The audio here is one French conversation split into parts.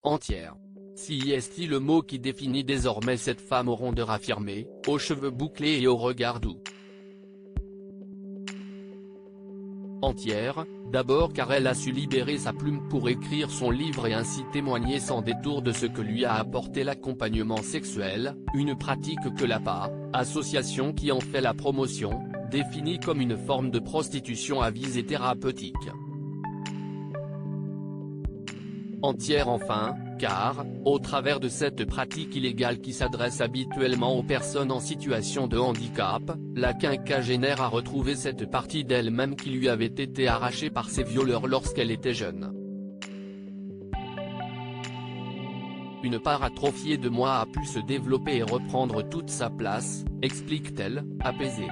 entière. Si est le mot qui définit désormais cette femme aux rondeurs affirmées, aux cheveux bouclés et au regard doux. Entière, d'abord car elle a su libérer sa plume pour écrire son livre et ainsi témoigner sans détour de ce que lui a apporté l'accompagnement sexuel, une pratique que l'APA, association qui en fait la promotion, définit comme une forme de prostitution à visée thérapeutique. Entière enfin, car, au travers de cette pratique illégale qui s'adresse habituellement aux personnes en situation de handicap, la quinquagénaire a retrouvé cette partie d'elle-même qui lui avait été arrachée par ses violeurs lorsqu'elle était jeune. Une part atrophiée de moi a pu se développer et reprendre toute sa place, explique-t-elle, apaisée.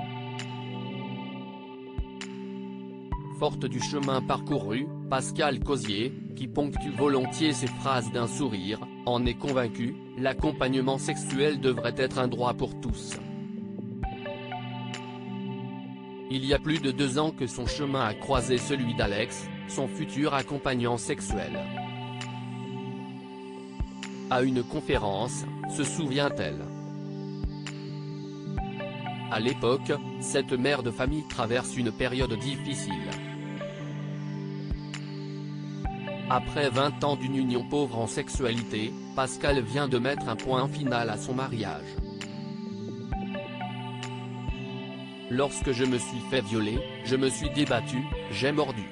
Forte du chemin parcouru, Pascale Cosier, qui ponctue volontiers ses phrases d'un sourire, en est convaincue, l'accompagnement sexuel devrait être un droit pour tous. Il y a plus de 2 ans que son chemin a croisé celui d'Alex, son futur accompagnant sexuel. À une conférence, se souvient-elle. À l'époque, cette mère de famille traverse une période difficile. Après 20 ans d'une union pauvre en sexualité, Pascale vient de mettre un point final à son mariage. Lorsque je me suis fait violer, je me suis débattue, j'ai mordu.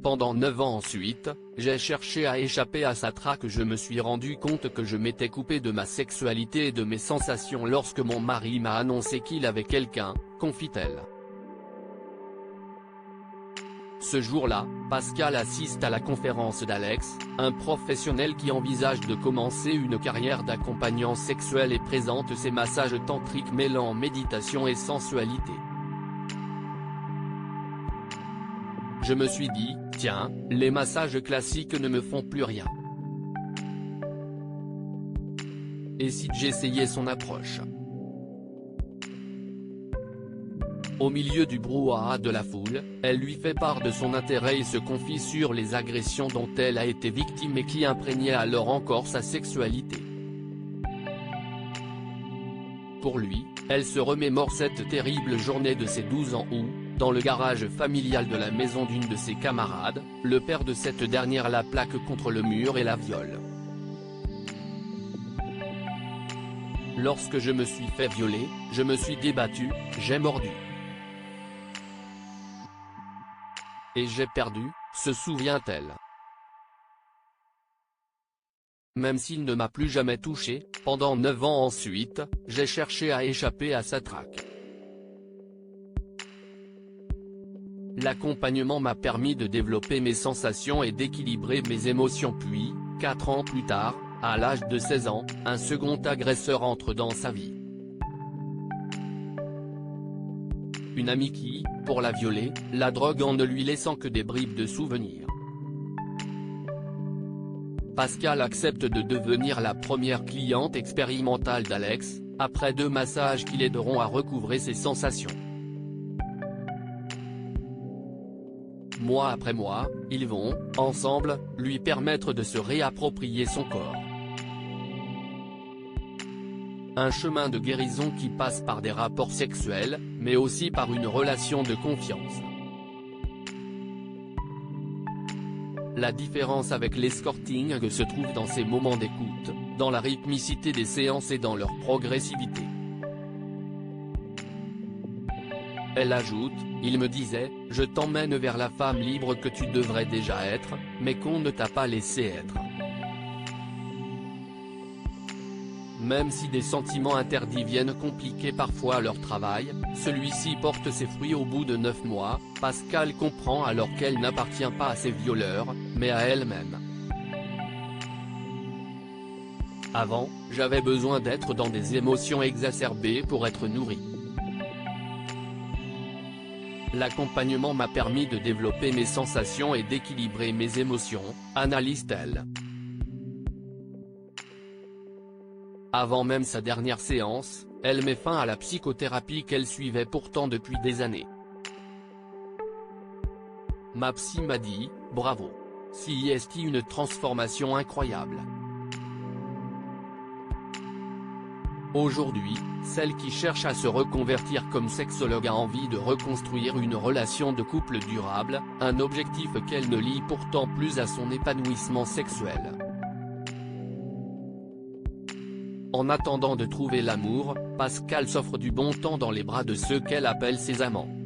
Pendant 9 ans ensuite, j'ai cherché à échapper à sa traque. Je me suis rendu compte que je m'étais coupé de ma sexualité et de mes sensations lorsque mon mari m'a annoncé qu'il avait quelqu'un, confie-t-elle. Ce jour-là, Pascale assiste à la conférence d'Alex, un professionnel qui envisage de commencer une carrière d'accompagnant sexuel et présente ses massages tantriques mêlant méditation et sensualité. Je me suis dit, tiens, les massages classiques ne me font plus rien. Et si j'essayais son approche? Au milieu du brouhaha de la foule, elle lui fait part de son intérêt et se confie sur les agressions dont elle a été victime et qui imprégnaient alors encore sa sexualité. Pour lui, elle se remémore cette terrible journée de ses 12 ans où, dans le garage familial de la maison d'une de ses camarades, le père de cette dernière la plaque contre le mur et la viole. Lorsque je me suis fait violer, je me suis débattue, j'ai mordu. Et j'ai perdu, se souvient-elle. Même s'il ne m'a plus jamais touché, pendant 9 ans ensuite, j'ai cherché à échapper à sa traque. L'accompagnement m'a permis de développer mes sensations et d'équilibrer mes émotions puis, 4 ans plus tard, à l'âge de 16 ans, un second agresseur entre dans sa vie. Une amie qui, pour la violer, la drogue en ne lui laissant que des bribes de souvenirs. Pascale accepte de devenir la première cliente expérimentale d'Alex, après 2 massages qui l'aideront à recouvrer ses sensations. Mois après mois, ils vont, ensemble, lui permettre de se réapproprier son corps. Un chemin de guérison qui passe par des rapports sexuels, mais aussi par une relation de confiance. La différence avec l'escorting se trouve dans ces moments d'écoute, dans la rythmicité des séances et dans leur progressivité. Elle ajoute, il me disait, je t'emmène vers la femme libre que tu devrais déjà être, mais qu'on ne t'a pas laissé être. Même si des sentiments interdits viennent compliquer parfois leur travail, celui-ci porte ses fruits au bout de 9 mois, Pascale comprend alors qu'elle n'appartient pas à ses violeurs, mais à elle-même. Avant, j'avais besoin d'être dans des émotions exacerbées pour être nourrie. L'accompagnement m'a permis de développer mes sensations et d'équilibrer mes émotions, analyse-t-elle. Avant même sa dernière séance, elle met fin à la psychothérapie qu'elle suivait pourtant depuis des années. Ma psy m'a dit, bravo. Si est une transformation incroyable. Aujourd'hui, celle qui cherche à se reconvertir comme sexologue a envie de reconstruire une relation de couple durable, un objectif qu'elle ne lie pourtant plus à son épanouissement sexuel. En attendant de trouver l'amour, Pascal s'offre du bon temps dans les bras de ceux qu'elle appelle ses amants.